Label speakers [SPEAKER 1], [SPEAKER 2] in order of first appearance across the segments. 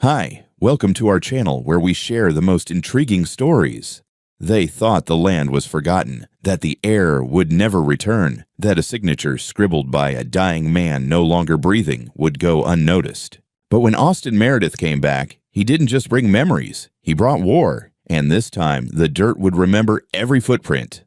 [SPEAKER 1] Hi, welcome to our channel where we share the most intriguing stories. They thought the land was forgotten, that the heir would never return, that a signature scribbled by a dying man no longer breathing would go unnoticed. But when Austin Meredith came back, he didn't just bring memories, he brought war, and this time the dirt would remember every footprint.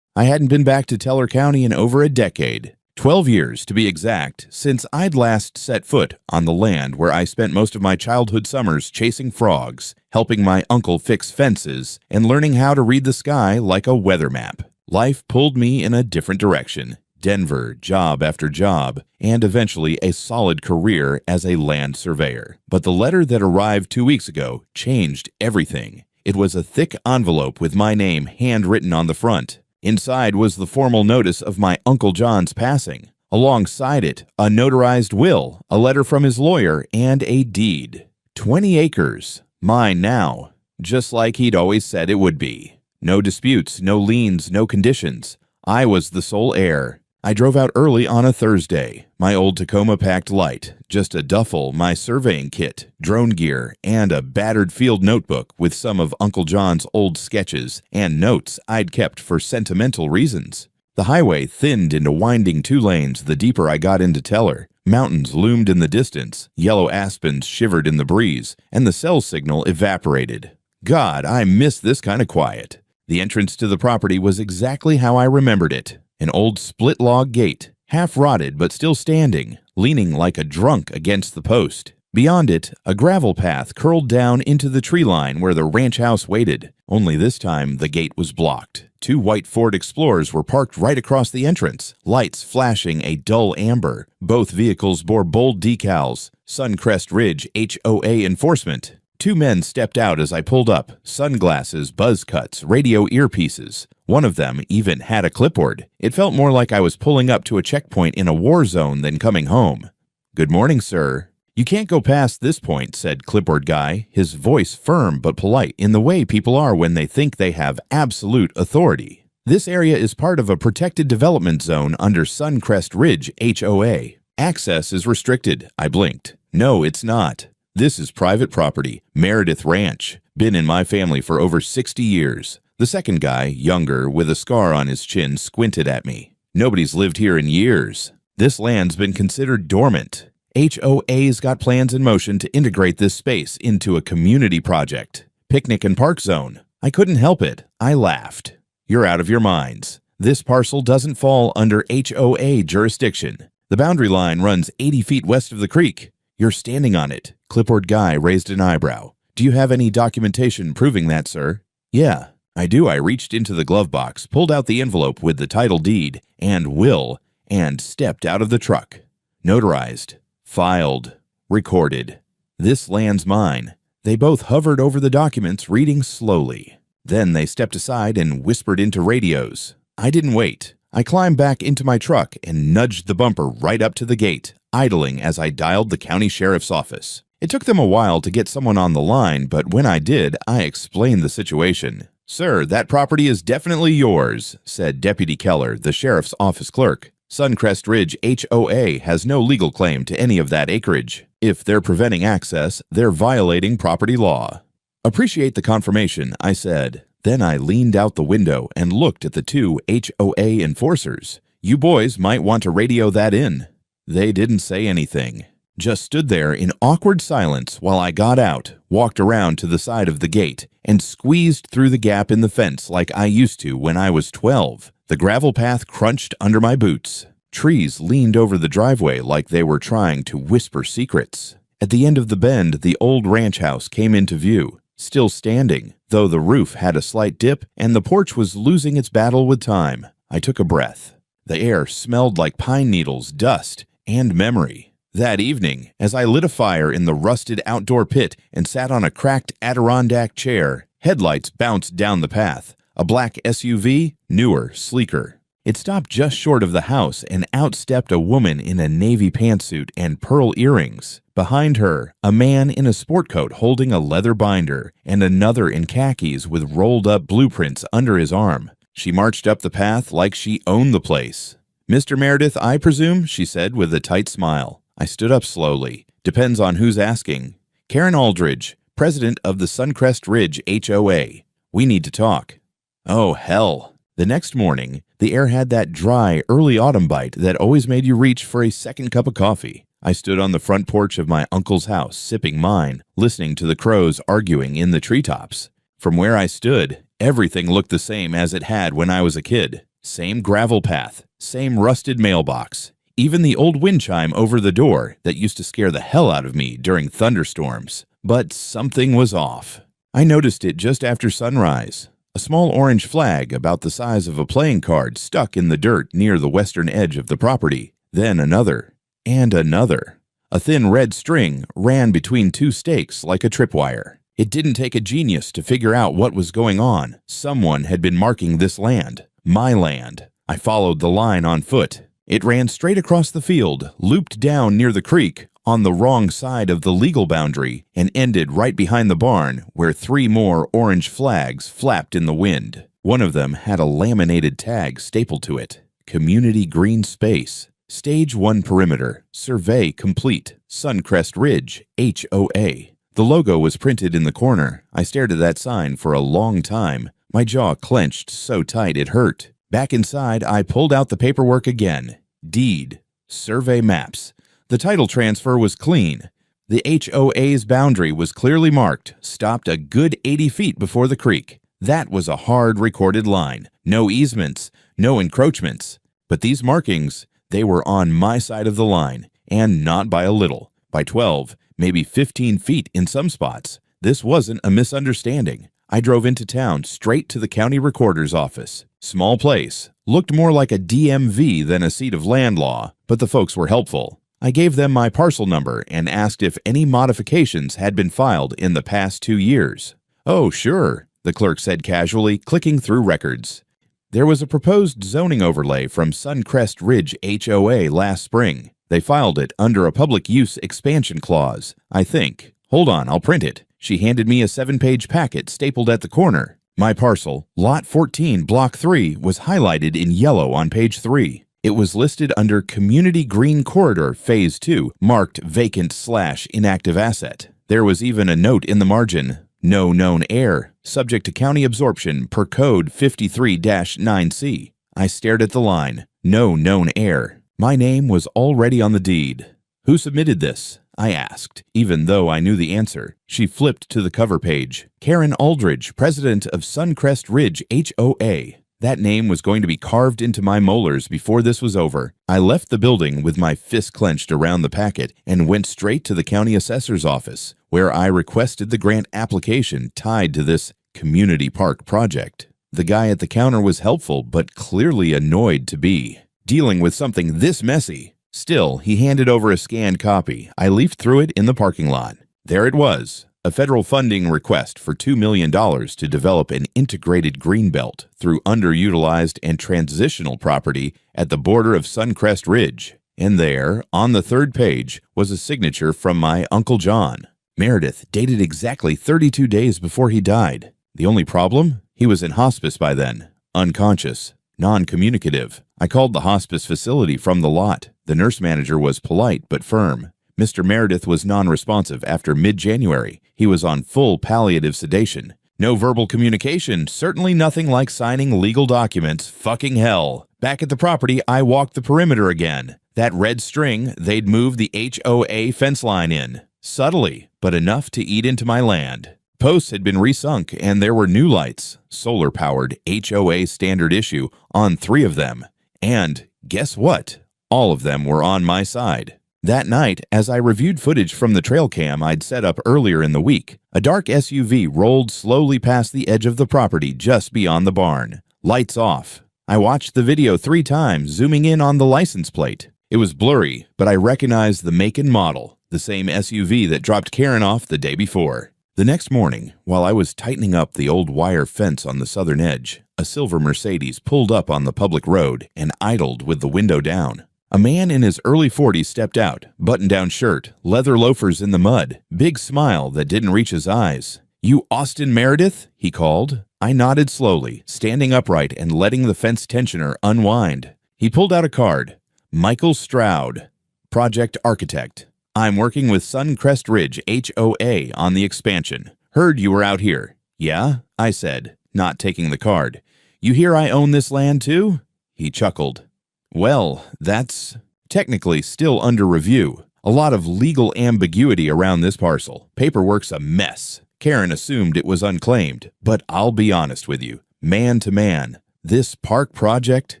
[SPEAKER 1] I hadn't been back to Teller County in over a decade. 12 years, to be exact, since I'd last set foot on the land where I spent most of my childhood summers chasing frogs, helping my uncle fix fences, and learning how to read the sky like a weather map. Life pulled me in a different direction. Denver, job after job, and eventually a solid career as a land surveyor. But the letter that arrived 2 weeks ago changed everything. It was a thick envelope with my name handwritten on the front. Inside was the formal notice of my Uncle John's passing. Alongside it, a notarized will, a letter from his lawyer, and a deed. 20 acres. Mine now. Just like he'd always said it would be. No disputes, no liens, no conditions. I was the sole heir. I drove out early on a Thursday. My old Tacoma packed light, just a duffel, my surveying kit, drone gear, and a battered field notebook with some of Uncle John's old sketches and notes I'd kept for sentimental reasons. The highway thinned into winding 2 lanes the deeper I got into Teller. Mountains loomed in the distance, yellow aspens shivered in the breeze, and the cell signal evaporated. God, I miss this kind of quiet. The entrance to the property was exactly how I remembered it. An old split-log gate, half rotted but still standing, leaning like a drunk against the post. Beyond it, a gravel path curled down into the tree line where the ranch house waited. Only this time, the gate was blocked. 2 white Ford Explorers were parked right across the entrance, lights flashing a dull amber. Both vehicles bore bold decals, Suncrest Ridge HOA enforcement. 2 men stepped out as I pulled up, sunglasses, buzz cuts, radio earpieces. One of them even had a clipboard. It felt more like I was pulling up to a checkpoint in a war zone than coming home. "Good morning, sir." "You can't go past this point," said clipboard guy, his voice firm but polite in the way people are when they think they have absolute authority. "This area is part of a protected development zone under Suncrest Ridge HOA. Access is restricted." I blinked. "No, it's not. This is private property, Meredith Ranch. Been in my family for over 60 years. The second guy, younger, with a scar on his chin, squinted at me. "Nobody's lived here in years. This land's been considered dormant. HOA's got plans in motion to integrate this space into a community project. Picnic and park zone." I couldn't help it. I laughed. "You're out of your minds. This parcel doesn't fall under HOA jurisdiction. The boundary line runs 80 feet west of the creek. You're standing on it." Clipboard guy raised an eyebrow. "Do you have any documentation proving that, sir?" "Yeah, I do." I reached into the glove box, pulled out the envelope with the title deed and will, and stepped out of the truck. Notarized, filed, recorded. "This land's mine." They both hovered over the documents, reading slowly. Then they stepped aside and whispered into radios. I didn't wait. I climbed back into my truck and nudged the bumper right up to the gate, idling as I dialed the county sheriff's office. It took them a while to get someone on the line, but when I did, I explained the situation. "Sir, that property is definitely yours," said Deputy Keller, the sheriff's office clerk. "Suncrest Ridge HOA has no legal claim to any of that acreage. If they're preventing access, they're violating property law." "Appreciate the confirmation," I said. Then I leaned out the window and looked at the 2 HOA enforcers. "You boys might want to radio that in." They didn't say anything, just stood there in awkward silence while I got out, walked around to the side of the gate, and squeezed through the gap in the fence like I used to when I was 12. The gravel path crunched under my boots. Trees leaned over the driveway like they were trying to whisper secrets. At the end of the bend, the old ranch house came into view, still standing, though the roof had a slight dip and the porch was losing its battle with time. I took a breath. The air smelled like pine needles, dust, and memory. That evening, as I lit a fire in the rusted outdoor pit and sat on a cracked Adirondack chair, headlights bounced down the path. A black SUV, newer, sleeker. It stopped just short of the house and out stepped a woman in a navy pantsuit and pearl earrings. Behind her, a man in a sport coat holding a leather binder and another in khakis with rolled-up blueprints under his arm. She marched up the path like she owned the place. "Mr. Meredith, I presume?" she said with a tight smile. I stood up slowly. "Depends on who's asking." Karen Aldridge, president of the Suncrest Ridge HOA. We need to talk." Oh, hell. The next morning, the air had that dry, early autumn bite that always made you reach for a second cup of coffee. I stood on the front porch of my uncle's house, sipping mine, listening to the crows arguing in the treetops. From where I stood, everything looked the same as it had when I was a kid. Same gravel path, same rusted mailbox, even the old wind chime over the door that used to scare the hell out of me during thunderstorms. But something was off. I noticed it just after sunrise. A small orange flag about the size of a playing card stuck in the dirt near the western edge of the property. Then another, and another. A thin red string ran between two stakes like a tripwire. It didn't take a genius to figure out what was going on. Someone had been marking this land, my land. I followed the line on foot. It ran straight across the field, looped down near the creek, on the wrong side of the legal boundary, and ended right behind the barn where 3 more orange flags flapped in the wind. One of them had a laminated tag stapled to it. Community Green Space. Stage 1 Perimeter. Survey complete. Suncrest Ridge, HOA. The logo was printed in the corner. I stared at that sign for a long time. My jaw clenched so tight it hurt. Back inside, I pulled out the paperwork again. Deed. Survey maps. The title transfer was clean. The HOA's boundary was clearly marked, stopped a good 80 feet before the creek. That was a hard recorded line. No easements, no encroachments. But these markings, they were on my side of the line, and not by a little. By 12, maybe 15 feet in some spots. This wasn't a misunderstanding. I drove into town straight to the county recorder's office. Small place. Looked more like a DMV than a seat of land law, but the folks were helpful. I gave them my parcel number and asked if any modifications had been filed in the past 2 years. "Oh, sure," the clerk said casually, clicking through records. There was a proposed zoning overlay from Suncrest Ridge HOA last spring. They filed it under a public use expansion clause, I think. "Hold on, I'll print it." She handed me a 7-page packet stapled at the corner. My parcel, Lot 14, Block 3, was highlighted in yellow on page 3. It was listed under Community Green Corridor Phase 2, marked vacant/inactive asset. There was even a note in the margin, "No known heir, subject to county absorption per code 53-9C. I stared at the line, "No known heir." My name was already on the deed. "Who submitted this?" I asked, even though I knew the answer. She flipped to the cover page. "Karen Aldridge, president of Suncrest Ridge HOA. That name was going to be carved into my molars before this was over. I left the building with my fist clenched around the packet and went straight to the county assessor's office, where I requested the grant application tied to this community park project. The guy at the counter was helpful, but clearly annoyed to be dealing with something this messy. Still, he handed over a scanned copy. I leafed through it in the parking lot. There it was. A federal funding request for $2 million to develop an integrated greenbelt through underutilized and transitional property at the border of Suncrest Ridge. And there, on the 3rd page, was a signature from my Uncle John. Meredith, dated exactly 32 days before he died. The only problem? He was in hospice by then. Unconscious. Non-communicative. I called the hospice facility from the lot. The nurse manager was polite but firm. Mr. Meredith was non-responsive after mid-January. He was on full palliative sedation. No verbal communication, certainly nothing like signing legal documents. Fucking hell. Back at the property, I walked the perimeter again. That red string, they'd moved the HOA fence line in. Subtly, but enough to eat into my land. Posts had been resunk, and there were new lights, solar-powered HOA standard issue, on 3 of them. And guess what? All of them were on my side. That night, as I reviewed footage from the trail cam I'd set up earlier in the week, a dark SUV rolled slowly past the edge of the property just beyond the barn. Lights off. I watched the video 3 times, zooming in on the license plate. It was blurry, but I recognized the make and model, the same SUV that dropped Karen off the day before. The next morning, while I was tightening up the old wire fence on the southern edge, a silver Mercedes pulled up on the public road and idled with the window down. A man in his early 40s stepped out, button-down shirt, leather loafers in the mud, big smile that didn't reach his eyes. "You Austin Meredith?" he called. I nodded slowly, standing upright and letting the fence tensioner unwind. He pulled out a card. "Michael Stroud, project architect." I'm working with Suncrest Ridge HOA on the expansion. Heard you were out here. Yeah, I said, not taking the card. You hear I own this land too? He chuckled. Well, that's technically still under review. A lot of legal ambiguity around this parcel. Paperwork's a mess. Karen assumed it was unclaimed, but I'll be honest with you, man to man, this park project,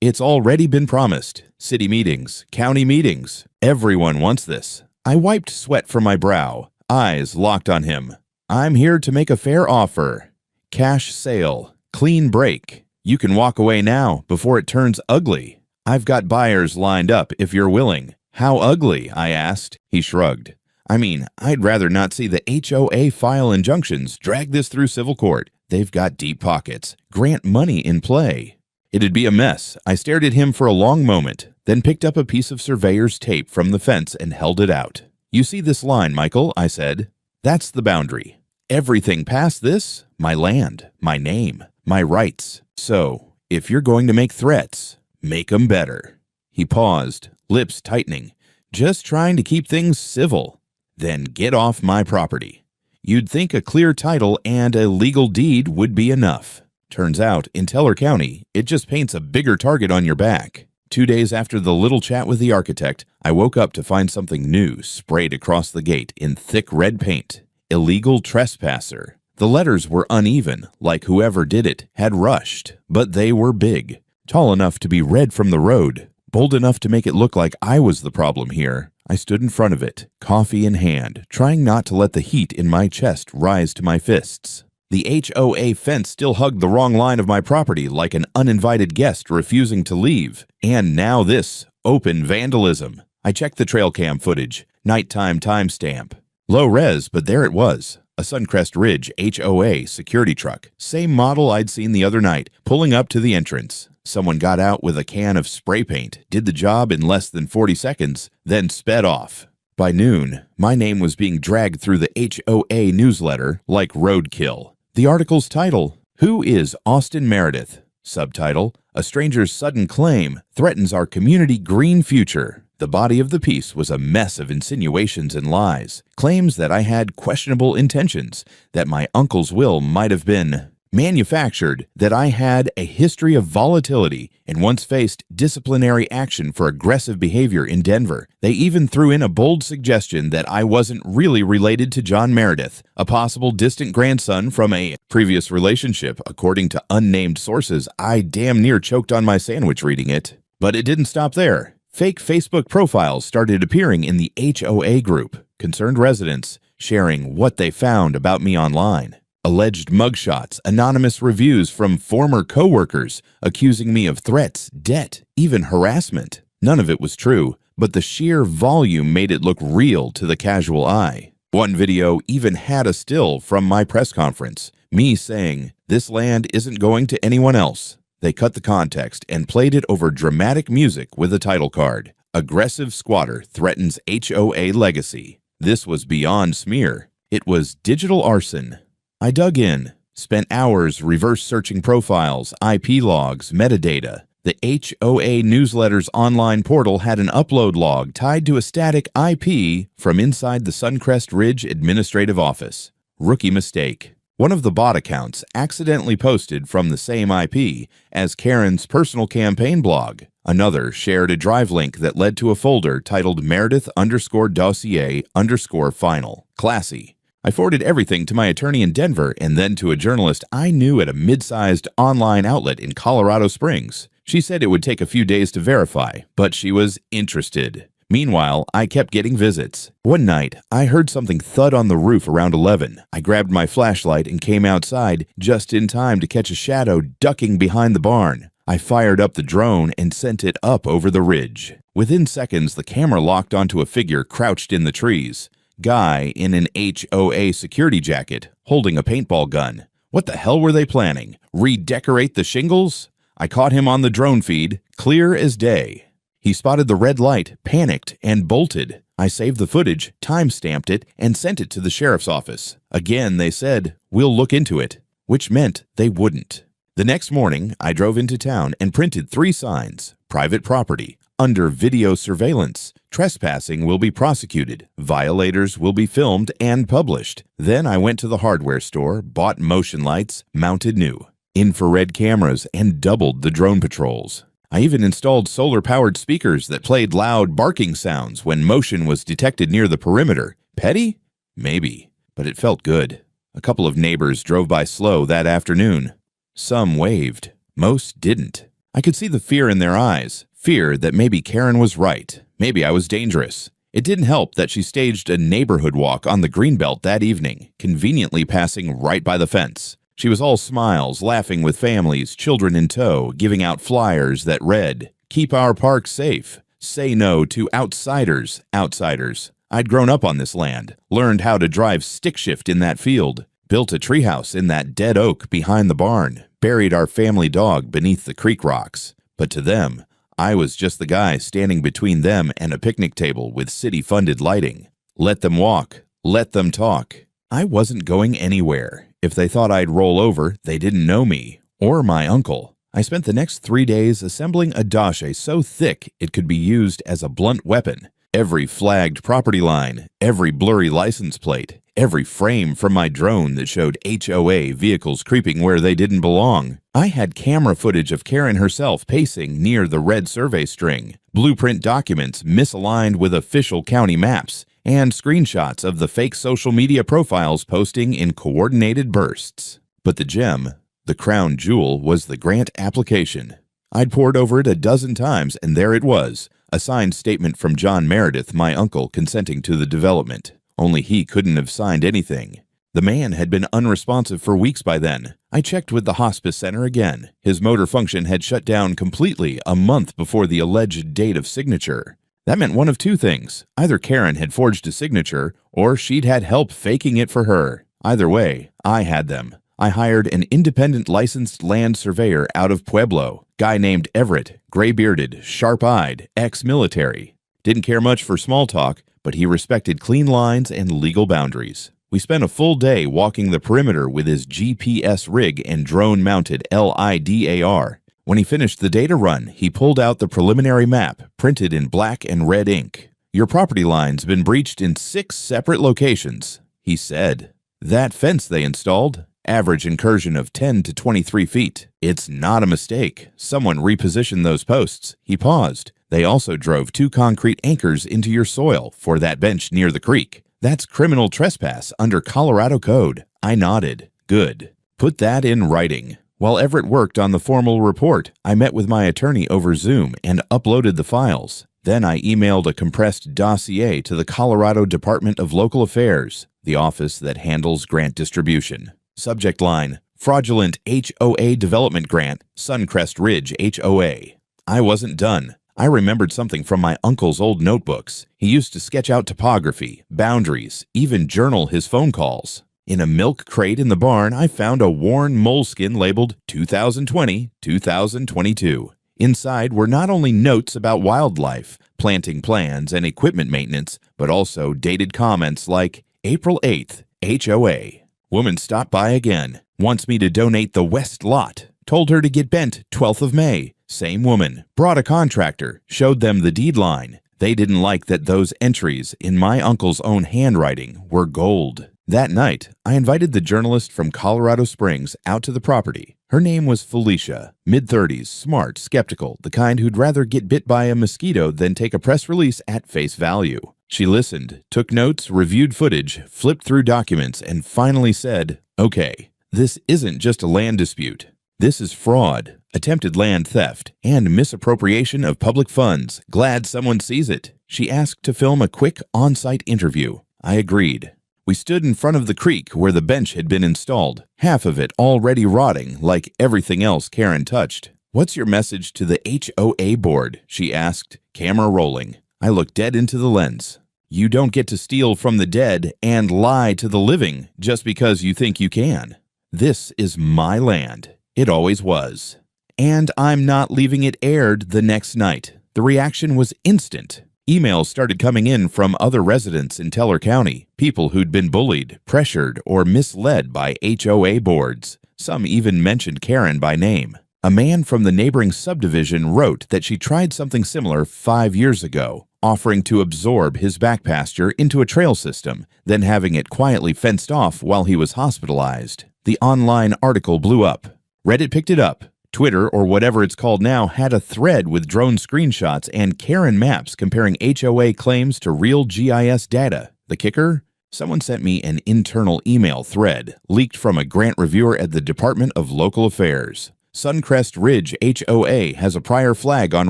[SPEAKER 1] it's already been promised. City meetings, county meetings, everyone wants this. I wiped sweat from my brow, eyes locked on him. I'm here to make a fair offer. Cash sale, clean break. You can walk away now before it turns ugly. I've got buyers lined up if you're willing. How ugly? I asked. He shrugged. I mean, I'd rather not see the HOA file injunctions, drag this through civil court. They've got deep pockets. Grant money in play. It'd be a mess. I stared at him for a long moment, then picked up a piece of surveyor's tape from the fence and held it out. You see this line, Michael, I said. That's the boundary. Everything past this, my land, my name, my rights. So, if you're going to make threats, make 'em better. He paused, lips tightening, just trying to keep things civil. Then get off my property. You'd think a clear title and a legal deed would be enough. Turns out, in Teller County, it just paints a bigger target on your back. 2 days after the little chat with the architect, I woke up to find something new sprayed across the gate in thick red paint. Illegal trespasser. The letters were uneven, like whoever did it had rushed, but they were big, tall enough to be read from the road, bold enough to make it look like I was the problem here. I stood in front of it, coffee in hand, trying not to let the heat in my chest rise to my fists. The HOA fence still hugged the wrong line of my property like an uninvited guest refusing to leave. And now this, open vandalism. I checked the trail cam footage, nighttime timestamp. Low res, but there it was. A Suncrest Ridge HOA security truck. Same model I'd seen the other night, pulling up to the entrance. Someone got out with a can of spray paint, did the job in less than 40 seconds, then sped off. By noon, my name was being dragged through the HOA newsletter like roadkill. The article's title, Who is Austin Meredith? Subtitle, A Stranger's Sudden Claim Threatens Our Community Green Future. The body of the piece was a mess of insinuations and lies, claims that I had questionable intentions, that my uncle's will might have been manufactured, that I had a history of volatility and once faced disciplinary action for aggressive behavior in Denver. They even threw in a bold suggestion that I wasn't really related to John Meredith, a possible distant grandson from a previous relationship. According to unnamed sources, I damn near choked on my sandwich reading it. But it didn't stop there. Fake Facebook profiles started appearing in the HOA group, concerned residents sharing what they found about me online. Alleged mugshots, anonymous reviews from former coworkers accusing me of threats, debt, even harassment. None of it was true, but the sheer volume made it look real to the casual eye. One video even had a still from my press conference, me saying, "This land isn't going to anyone else." They cut the context and played it over dramatic music with a title card. Aggressive squatter threatens HOA legacy. This was beyond smear. It was digital arson. I dug in, spent hours reverse searching profiles, IP logs, metadata. The HOA newsletter's online portal had an upload log tied to a static IP from inside the Suncrest Ridge administrative office. Rookie mistake. One of the bot accounts accidentally posted from the same IP as Karen's personal campaign blog. Another shared a drive link that led to a folder titled Meredith_dossier_final. Classy. I forwarded everything to my attorney in Denver and then to a journalist I knew at a mid-sized online outlet in Colorado Springs. She said it would take a few days to verify, but she was interested. Meanwhile, I kept getting visits. One night, I heard something thud on the roof around 11. I grabbed my flashlight and came outside just in time to catch a shadow ducking behind the barn. I fired up the drone and sent it up over the ridge. Within seconds, the camera locked onto a figure crouched in the trees. Guy in an HOA security jacket, holding a paintball gun. What the hell were they planning? Redecorate the shingles? I caught him on the drone feed, clear as day. He spotted the red light, panicked, and bolted. I saved the footage, time-stamped it, and sent it to the sheriff's office. Again, they said, "We'll look into it," which meant they wouldn't. The next morning, I drove into town and printed 3 signs: private property, under video surveillance, Trespassing will be prosecuted. Violators will be filmed and published. Then I went to the hardware store, bought motion lights, mounted new infrared cameras, and doubled the drone patrols. I even installed solar-powered speakers that played loud barking sounds when motion was detected near the perimeter. Petty? Maybe, but it felt good. A couple of neighbors drove by slow that afternoon. Some waved. Most didn't. I could see the fear in their eyes. Fear that maybe Karen was right. Maybe I was dangerous. It didn't help that she staged a neighborhood walk on the Greenbelt that evening, conveniently passing right by the fence. She was all smiles, laughing with families, children in tow, giving out flyers that read, "Keep our park safe. Say no to outsiders, outsiders." I'd grown up on this land, learned how to drive stick shift in that field, built a treehouse in that dead oak behind the barn, buried our family dog beneath the creek rocks. But to them, I was just the guy standing between them and a picnic table with city-funded lighting. Let them walk. Let them talk. I wasn't going anywhere. If they thought I'd roll over, they didn't know me, or my uncle. I spent the next 3 days assembling a dache so thick it could be used as a blunt weapon. Every flagged property line, every blurry license plate, every frame from my drone that showed HOA vehicles creeping where they didn't belong. I had camera footage of Karen herself pacing near the red survey string, blueprint documents misaligned with official county maps, and screenshots of the fake social media profiles posting in coordinated bursts. But the gem, the crown jewel, was the grant application. I'd pored over it a dozen times, and there it was, a signed statement from John Meredith, my uncle, consenting to the development. Only he couldn't have signed anything. The man had been unresponsive for weeks by then. I checked with the hospice center again. His motor function had shut down completely a month before the alleged date of signature. That meant one of two things. Either Karen had forged a signature, or she'd had help faking it for her. Either way, I had them. I hired an independent licensed land surveyor out of Pueblo, guy named Everett, gray-bearded, sharp-eyed, ex-military. Didn't care much for small talk, but he respected clean lines and legal boundaries. We spent a full day walking the perimeter with his GPS rig and drone-mounted LIDAR. When he finished the data run, he pulled out the preliminary map, printed in black and red ink. "Your property line's been breached in 6 separate locations," he said. "That fence they installed, average incursion of 10 to 23 feet. It's not a mistake. Someone repositioned those posts." He paused. "They also drove 2 concrete anchors into your soil for that bench near the creek. That's criminal trespass under Colorado code." I nodded. "Good. Put that in writing." While Everett worked on the formal report, I met with my attorney over Zoom and uploaded the files. Then I emailed a compressed dossier to the Colorado Department of Local Affairs, the office that handles grant distribution. Subject line: Fraudulent HOA Development Grant, Suncrest Ridge HOA. I wasn't done. I remembered something from my uncle's old notebooks. He used to sketch out topography, boundaries, even journal his phone calls. In a milk crate in the barn, I found a worn moleskin labeled 2020-2022. Inside were not only notes about wildlife, planting plans, and equipment maintenance, but also dated comments like April 8th, HOA. Woman stopped by again. Wants me to donate the west lot. Told her to get bent 12th of May. Same woman. Brought a contractor. Showed them the deed line. They didn't like that those entries, in my uncle's own handwriting, were gold. That night, I invited the journalist from Colorado Springs out to the property. Her name was Felicia, mid-30s, smart, skeptical, the kind who'd rather get bit by a mosquito than take a press release at face value. She listened, took notes, reviewed footage, flipped through documents, and finally said, "Okay, this isn't just a land dispute. This is fraud, attempted land theft, and misappropriation of public funds. Glad someone sees it." She asked to film a quick on-site interview. I agreed. We stood in front of the creek where the bench had been installed, half of it already rotting like everything else Karen touched. "What's your message to the HOA board?" she asked, camera rolling. I looked dead into the lens. "You don't get to steal from the dead and lie to the living just because you think you can. This is my land. It always was. And I'm not leaving it aired the next night." The reaction was instant. Emails started coming in from other residents in Teller County, people who'd been bullied, pressured, or misled by HOA boards. Some even mentioned Karen by name. A man from the neighboring subdivision wrote that she tried something similar 5 years ago, offering to absorb his back pasture into a trail system, then having it quietly fenced off while he was hospitalized. The online article blew up. Reddit picked it up. Twitter, or whatever it's called now, had a thread with drone screenshots and Karen maps comparing HOA claims to real GIS data. The kicker? Someone sent me an internal email thread leaked from a grant reviewer at the Department of Local Affairs. Suncrest Ridge HOA has a prior flag on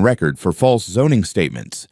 [SPEAKER 1] record for false zoning statements.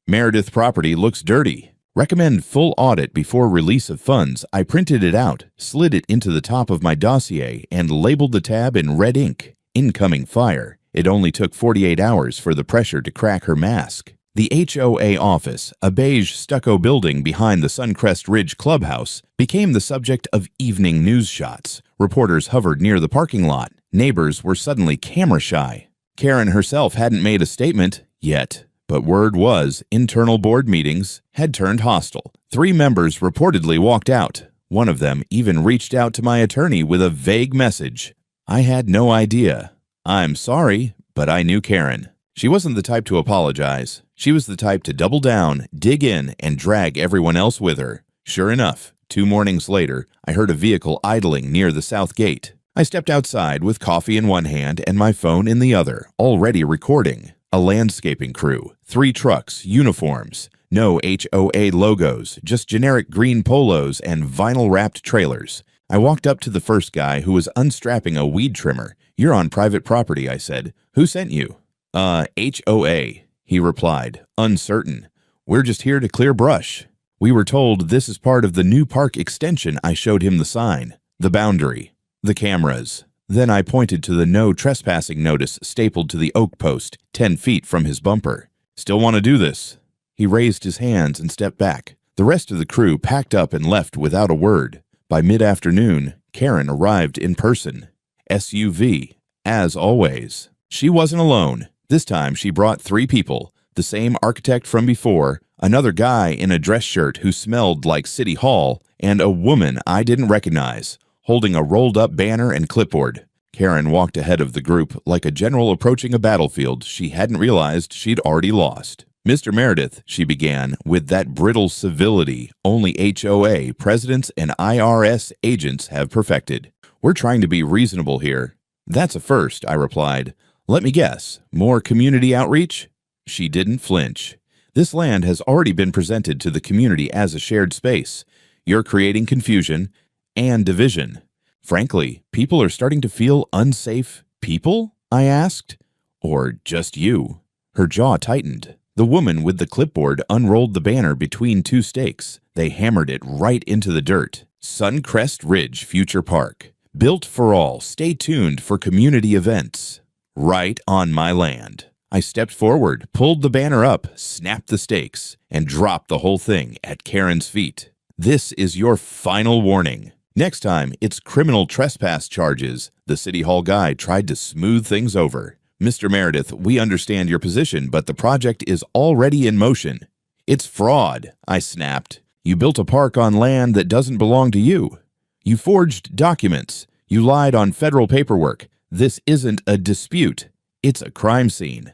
[SPEAKER 1] Meredith property looks dirty. Recommend full audit before release of funds. I printed it out, slid it into the top of my dossier, and labeled the tab in red ink. Incoming fire. It only took 48 hours for the pressure to crack her mask. The HOA office, a beige stucco building behind the Suncrest Ridge clubhouse, became the subject of evening news shots. Reporters hovered near the parking lot. Neighbors were suddenly camera shy. Karen herself hadn't made a statement yet. But word was, internal board meetings had turned hostile. 3 members reportedly walked out. One of them even reached out to my attorney with a vague message. I had no idea. I'm sorry, but I knew Karen. She wasn't the type to apologize. She was the type to double down, dig in, and drag everyone else with her. Sure enough, 2 mornings later, I heard a vehicle idling near the south gate. I stepped outside with coffee in one hand and my phone in the other, already recording. A landscaping crew, 3 trucks, uniforms, no HOA logos, just generic green polos and vinyl-wrapped trailers. I walked up to the first guy who was unstrapping a weed trimmer. You're on private property, I said. Who sent you? HOA, he replied, uncertain. We're just here to clear brush. We were told this is part of the new park extension. I showed him the sign, the boundary, the cameras. Then I pointed to the no trespassing notice stapled to the oak post 10 feet from his bumper. Still want to do this? He raised his hands and stepped back. The rest of the crew packed up and left without a word. By mid-afternoon, Karen arrived in person. SUV, as always. She wasn't alone. This time she brought 3 people, the same architect from before, another guy in a dress shirt who smelled like City Hall, and a woman I didn't recognize, holding a rolled-up banner and clipboard. Karen walked ahead of the group like a general approaching a battlefield she hadn't realized she'd already lost. Mr. Meredith, she began, with that brittle civility only HOA presidents and IRS agents have perfected. We're trying to be reasonable here. That's a first, I replied. Let me guess, more community outreach? She didn't flinch. This land has already been presented to the community as a shared space. You're creating confusion and division. Frankly, people are starting to feel unsafe. People? I asked. Or just you? Her jaw tightened. The woman with the clipboard unrolled the banner between 2 stakes. They hammered it right into the dirt. Suncrest Ridge Future Park. Built for all. Stay tuned for community events. Right on my land. I stepped forward, pulled the banner up, snapped the stakes, and dropped the whole thing at Karen's feet. This is your final warning. Next time, it's criminal trespass charges. The City Hall guy tried to smooth things over. Mr. Meredith, we understand your position, but the project is already in motion. It's fraud, I snapped. You built a park on land that doesn't belong to you. You forged documents. You lied on federal paperwork. This isn't a dispute. It's a crime scene.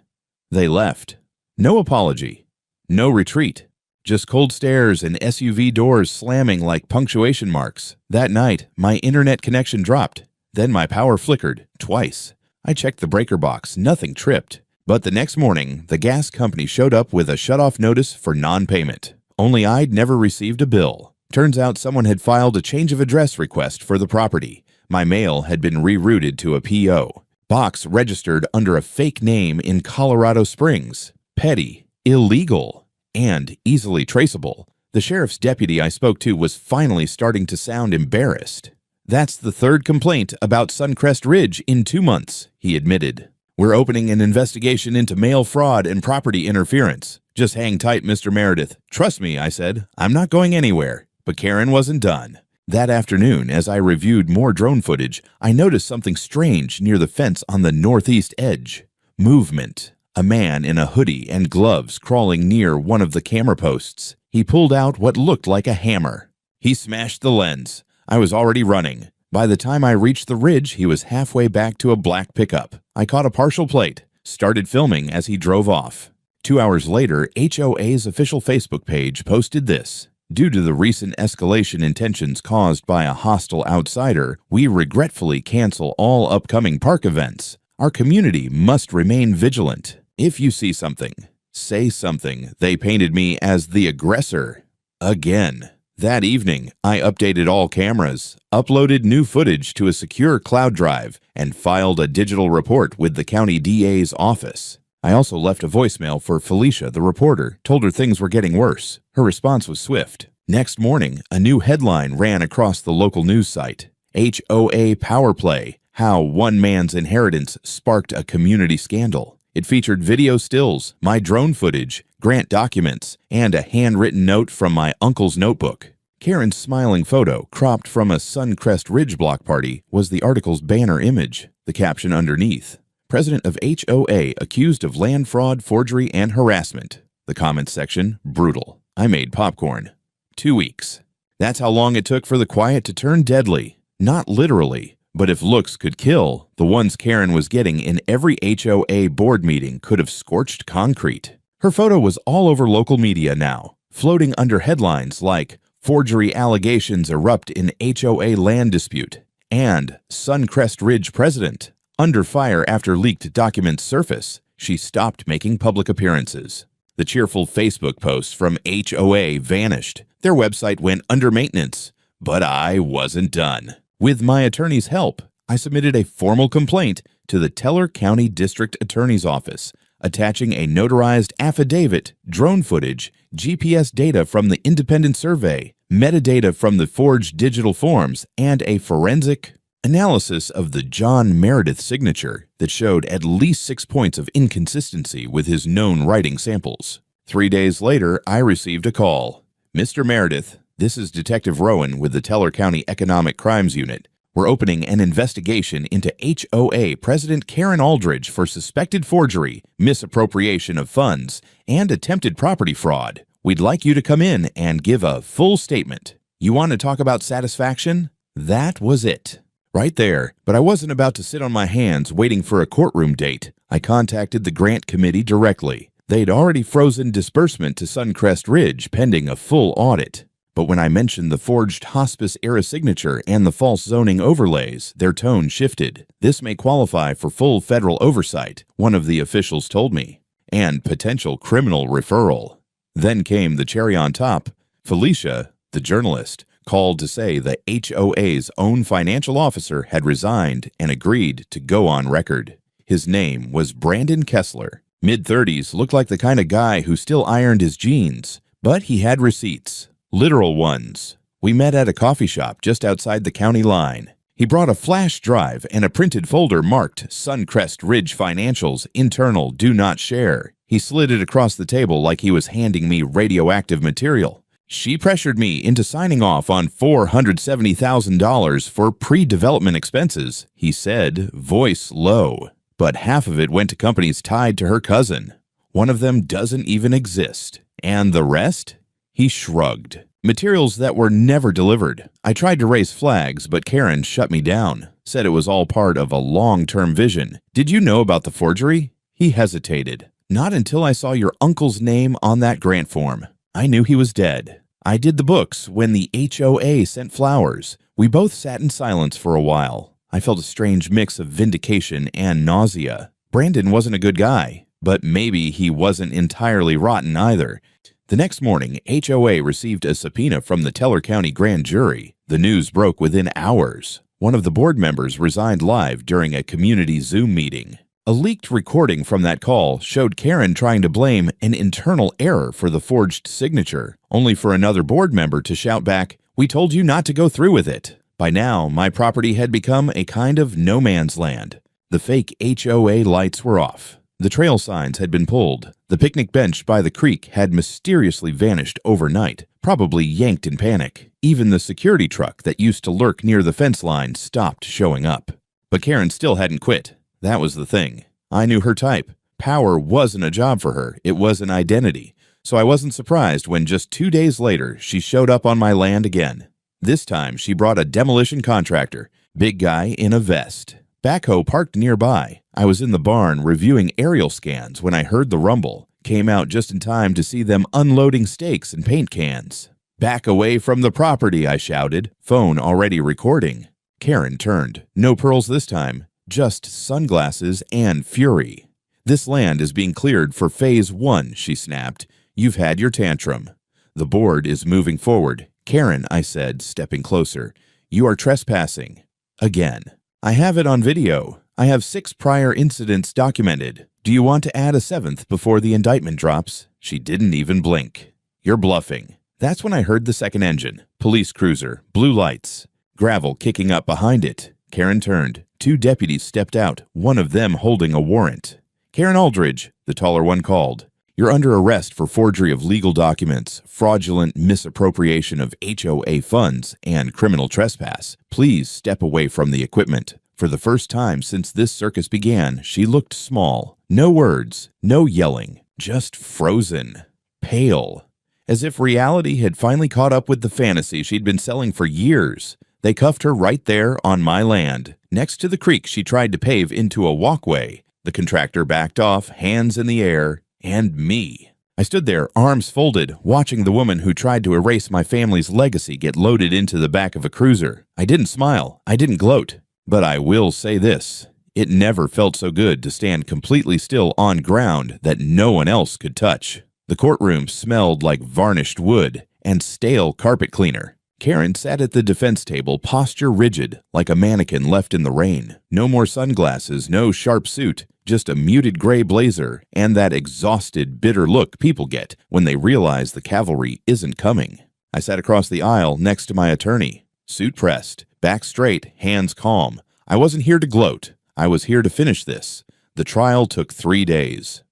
[SPEAKER 1] They left. No apology. No retreat. Just cold stares and SUV doors slamming like punctuation marks. That night, my internet connection dropped. Then my power flickered, twice. I checked the breaker box. Nothing tripped. But the next morning, the gas company showed up with a shutoff notice for non-payment. Only I'd never received a bill. Turns out someone had filed a change of address request for the property. My mail had been rerouted to a PO. Box registered under a fake name in Colorado Springs. Petty. Illegal. And easily traceable. The sheriff's deputy I spoke to was finally starting to sound embarrassed. That's the 3rd complaint about Suncrest Ridge in 2 months, he admitted. We're opening an investigation into mail fraud and property interference. Just hang tight, Mr. Meredith. Trust me, I said. I'm not going anywhere. But Karen wasn't done. That afternoon, as I reviewed more drone footage, I noticed something strange near the fence on the northeast edge. Movement. A man in a hoodie and gloves crawling near one of the camera posts. He pulled out what looked like a hammer. He smashed the lens. I was already running. By the time I reached the ridge, he was halfway back to a black pickup. I caught a partial plate, started filming as he drove off. 2 hours later, HOA's official Facebook page posted this. Due to the recent escalation in tensions caused by a hostile outsider, we regretfully cancel all upcoming park events. Our community must remain vigilant. If you see something, say something. They painted me as the aggressor. Again. That evening, I updated all cameras, uploaded new footage to a secure cloud drive, and filed a digital report with the county DA's office. I also left a voicemail for Felicia, the reporter, told her things were getting worse. Her response was swift. Next morning, a new headline ran across the local news site. HOA power play, how one man's inheritance sparked a community scandal. It featured video stills, my drone footage, grant documents, and a handwritten note from my uncle's notebook. Karen's smiling photo, cropped from a Suncrest Ridge block party, was the article's banner image. The caption underneath. President of HOA accused of land fraud, forgery, and harassment. The comments section, brutal. I made popcorn. 2 weeks. That's how long it took for the quiet to turn deadly. Not literally, but if looks could kill, the ones Karen was getting in every HOA board meeting could have scorched concrete. Her photo was all over local media now, floating under headlines like forgery allegations erupt in HOA land dispute and Suncrest Ridge president under fire after leaked documents surface. She stopped making public appearances. The cheerful Facebook posts from HOA vanished. Their website went under maintenance. But I wasn't done. With my attorney's help, I submitted a formal complaint to the Teller County District Attorney's Office, attaching a notarized affidavit, drone footage, GPS data from the independent survey, metadata from the forged digital forms, and a forensic analysis of the John Meredith signature that showed at least 6 points of inconsistency with his known writing samples. 3 days later, I received a call. Mr. Meredith, this is Detective Rowan with the Teller County Economic Crimes Unit. We're opening an investigation into HOA President Karen Aldridge for suspected forgery, misappropriation of funds, and attempted property fraud. We'd like you to come in and give a full statement. You want to talk about satisfaction? That was it. Right there, but I wasn't about to sit on my hands waiting for a courtroom date. I contacted the grant committee directly. They'd already frozen disbursement to Suncrest Ridge pending a full audit. But when I mentioned the forged hospice-era signature and the false zoning overlays, their tone shifted. This may qualify for full federal oversight, one of the officials told me, and potential criminal referral. Then came the cherry on top. Felicia, the journalist, called to say the HOA's own financial officer had resigned and agreed to go on record. His name was Brandon Kessler. Mid-30s, looked like the kind of guy who still ironed his jeans, but he had receipts. Literal ones. We met at a coffee shop just outside the county line. He brought a flash drive and a printed folder marked Suncrest Ridge Financials Internal Do Not Share. He slid it across the table like he was handing me radioactive material. She pressured me into signing off on $470,000 for pre-development expenses, he said, voice low. But half of it went to companies tied to her cousin. One of them doesn't even exist. And the rest? He shrugged. Materials that were never delivered. I tried to raise flags, but Karen shut me down. Said it was all part of a long-term vision. Did you know about the forgery? He hesitated. Not until I saw your uncle's name on that grant form. I knew he was dead. I did the books when the HOA sent flowers. We both sat in silence for a while. I felt a strange mix of vindication and nausea. Brandon wasn't a good guy, but maybe he wasn't entirely rotten either. The next morning, HOA received a subpoena from the Teller County Grand Jury. The news broke within hours. One of the board members resigned live during a community Zoom meeting. A leaked recording from that call showed Karen trying to blame an internal error for the forged signature, only for another board member to shout back, "We told you not to go through with it." By now, my property had become a kind of no man's land. The fake HOA lights were off. The trail signs had been pulled. The picnic bench by the creek had mysteriously vanished overnight, probably yanked in panic. Even the security truck that used to lurk near the fence line stopped showing up. But Karen still hadn't quit. That was the thing. I knew her type. Power wasn't a job for her. It was an identity. So I wasn't surprised when just 2 days later, she showed up on my land again. This time, she brought a demolition contractor. Big guy in a vest. Backhoe parked nearby. I was in the barn reviewing aerial scans when I heard the rumble. Came out just in time to see them unloading steaks and paint cans. "Back away from the property," I shouted, phone already recording. Karen turned. No pearls this time, just sunglasses and fury. "This land is being cleared for Phase 1, she snapped. "You've had your tantrum. The board is moving forward." "Karen," I said, stepping closer, "you are trespassing. Again. I have it on video. I have 6 prior incidents documented. Do you want to add a 7th before the indictment drops?" She didn't even blink. "You're bluffing." That's when I heard the second engine. Police cruiser, blue lights, gravel kicking up behind it. Karen turned. 2 deputies stepped out, one of them holding a warrant. "Karen Aldridge," the taller one called. "You're under arrest for forgery of legal documents, fraudulent misappropriation of HOA funds, and criminal trespass. Please step away from the equipment." For the first time since this circus began, she looked small. No words, no yelling, just frozen, pale. As if reality had finally caught up with the fantasy she'd been selling for years. They cuffed her right there on my land, next to the creek she tried to pave into a walkway. The contractor backed off, hands in the air, and me. I stood there, arms folded, watching the woman who tried to erase my family's legacy get loaded into the back of a cruiser. I didn't smile, I didn't gloat. But I will say this, it never felt so good to stand completely still on ground that no one else could touch. The courtroom smelled like varnished wood and stale carpet cleaner. Karen sat at the defense table, posture rigid, like a mannequin left in the rain. No more sunglasses, no sharp suit, just a muted gray blazer and that exhausted, bitter look people get when they realize the cavalry isn't coming. I sat across the aisle next to my attorney, suit pressed, back straight, hands calm. I wasn't here to gloat. I was here to finish this. The trial took 3 days.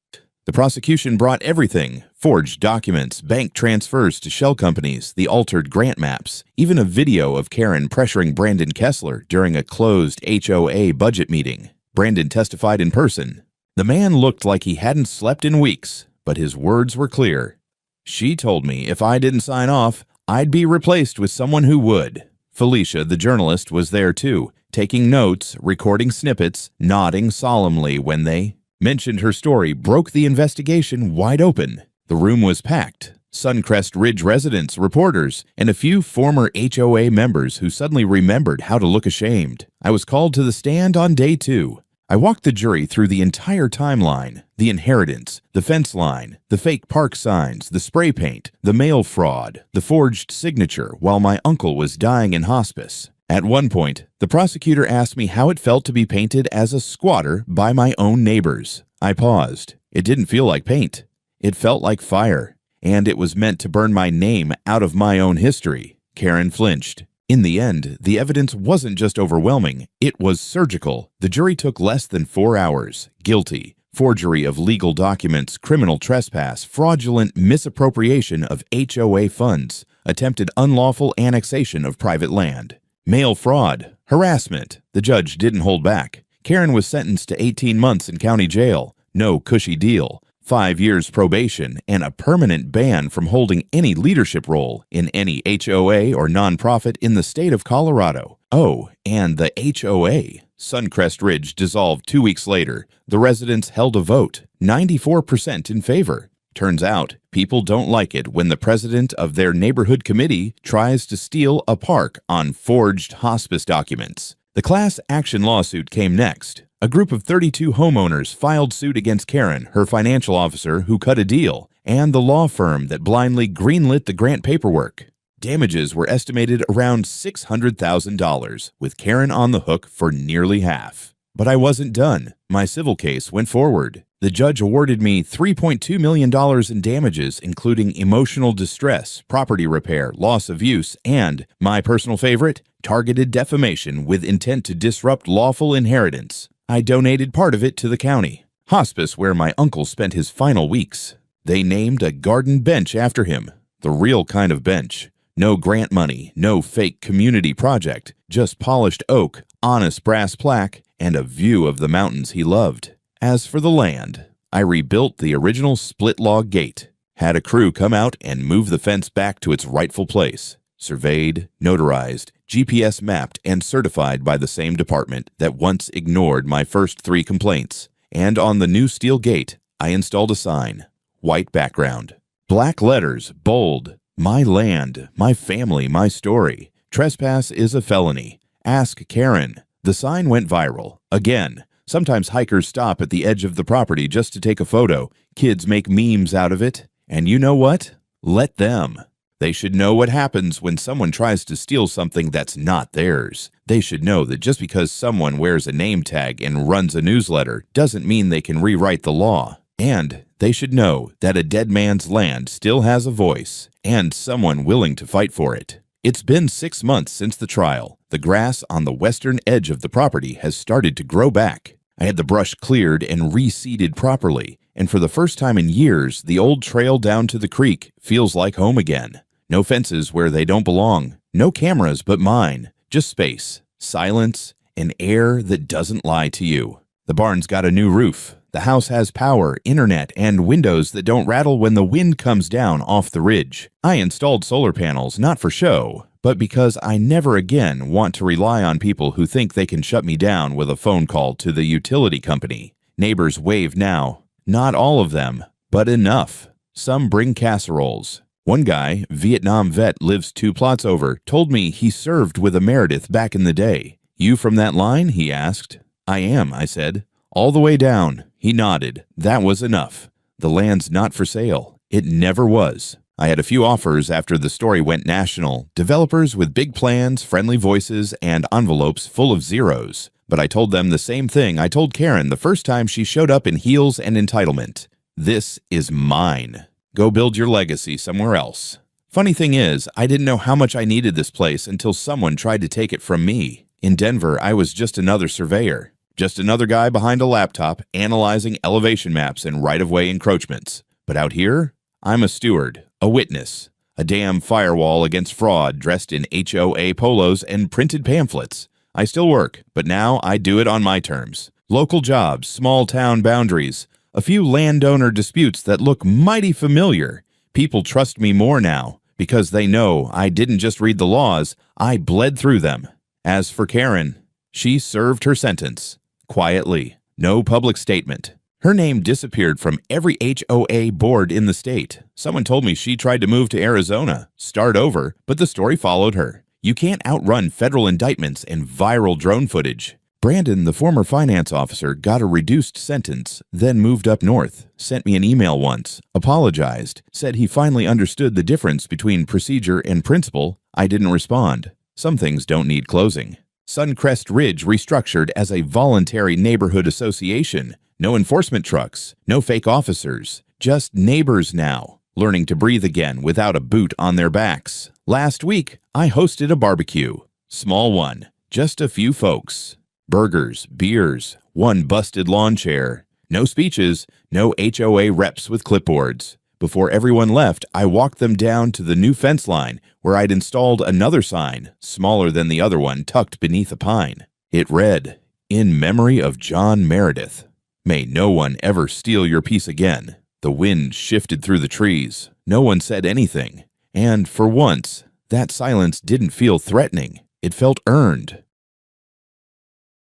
[SPEAKER 1] The prosecution brought everything: forged documents, bank transfers to shell companies, the altered grant maps, even a video of Karen pressuring Brandon Kessler during a closed HOA budget meeting. Brandon testified in person. The man looked like he hadn't slept in weeks, but his words were clear. "She told me if I didn't sign off, I'd be replaced with someone who would." Felicia, the journalist, was there too, taking notes, recording snippets, nodding solemnly when they mentioned her story broke the investigation wide open. The room was packed. Suncrest Ridge residents, reporters, and a few former HOA members who suddenly remembered how to look ashamed. I was called to the stand on day 2. I walked the jury through the entire timeline: the inheritance, the fence line, the fake park signs, the spray paint, the mail fraud, the forged signature while my uncle was dying in hospice. At one point, the prosecutor asked me how it felt to be painted as a squatter by my own neighbors. I paused. It didn't feel like paint. It felt like fire, and it was meant to burn my name out of my own history. Karen flinched. In the end, the evidence wasn't just overwhelming, it was surgical. The jury took less than 4 hours. Guilty. Forgery of legal documents, criminal trespass, fraudulent misappropriation of HOA funds, attempted unlawful annexation of private land. Mail fraud. Harassment. The judge didn't hold back. Karen was sentenced to 18 months in county jail. No cushy deal. 5 years probation, and a permanent ban from holding any leadership role in any HOA or nonprofit in the state of Colorado. Oh, and the HOA. Suncrest Ridge dissolved 2 weeks later. The residents held a vote, 94% in favor. Turns out, people don't like it when the president of their neighborhood committee tries to steal a park on forged hospice documents. The class action lawsuit came next. A group of 32 homeowners filed suit against Karen, her financial officer who cut a deal, and the law firm that blindly greenlit the grant paperwork. Damages were estimated around $600,000, with Karen on the hook for nearly half. But I wasn't done. My civil case went forward. The judge awarded me $3.2 million in damages, including emotional distress, property repair, loss of use, and, my personal favorite, targeted defamation with intent to disrupt lawful inheritance. I donated part of it to the county hospice where my uncle spent his final weeks. They named a garden bench after him, the real kind of bench. No grant money, no fake community project, just polished oak, honest brass plaque, and a view of the mountains he loved. As for the land, I rebuilt the original split log gate, had a crew come out and move the fence back to its rightful place. Surveyed, notarized, GPS mapped, and certified by the same department that once ignored my first 3 complaints. And on the new steel gate, I installed a sign, white background. Black letters, bold. My land, my family, my story. Trespass is a felony. Ask Karen. The sign went viral. Again, sometimes hikers stop at the edge of the property just to take a photo. Kids make memes out of it. And you know what? Let them. They should know what happens when someone tries to steal something that's not theirs. They should know that just because someone wears a name tag and runs a newsletter doesn't mean they can rewrite the law. And they should know that a dead man's land still has a voice and someone willing to fight for it. It's been 6 months since the trial. The grass on the western edge of the property has started to grow back. I had the brush cleared and reseeded properly, and for the first time in years, the old trail down to the creek feels like home again. No fences where they don't belong. No cameras but mine. Just space, silence, and air that doesn't lie to you. The barn's got a new roof. The house has power, internet, and windows that don't rattle when the wind comes down off the ridge. I installed solar panels not for show, but because I never again want to rely on people who think they can shut me down with a phone call to the utility company. Neighbors wave now. Not all of them, but enough. Some bring casseroles. One guy, Vietnam vet, lives 2 plots over, told me he served with a Meredith back in the day. You from that line? He asked. I am, I said. All the way down. He nodded. That was enough. The land's not for sale. It never was. I had a few offers after the story went national. Developers with big plans, friendly voices, and envelopes full of zeros. But I told them the same thing I told Karen the first time she showed up in heels and entitlement. This is mine. Go build your legacy somewhere else. Funny thing is, I didn't know how much I needed this place until someone tried to take it from me. In Denver, I was just another surveyor. Just another guy behind a laptop analyzing elevation maps and right-of-way encroachments. But out here, I'm a steward, a witness, a damn firewall against fraud dressed in HOA polos and printed pamphlets. I still work, but now I do it on my terms. Local jobs, small town boundaries, a few landowner disputes that look mighty familiar. People trust me more now because they know I didn't just read the laws, I bled through them. As for Karen, she served her sentence. Quietly. No public statement. Her name disappeared from every HOA board in the state. Someone told me she tried to move to Arizona, start over, but the story followed her. You can't outrun federal indictments and viral drone footage. Brandon, the former finance officer, got a reduced sentence, then moved up north, sent me an email once, apologized, said he finally understood the difference between procedure and principle. I didn't respond. Some things don't need closing. Suncrest Ridge restructured as a voluntary neighborhood association. No enforcement trucks, no fake officers, just neighbors now, learning to breathe again without a boot on their backs. Last week, I hosted a barbecue. Small one, just a few folks. Burgers, beers, one busted lawn chair. No speeches, no HOA reps with clipboards. Before everyone left, I walked them down to the new fence line where I'd installed another sign, smaller than the other one, tucked beneath a pine. It read, "In memory of John Meredith. May no one ever steal your peace again." The wind shifted through the trees. No one said anything. And for once, that silence didn't feel threatening. It felt earned.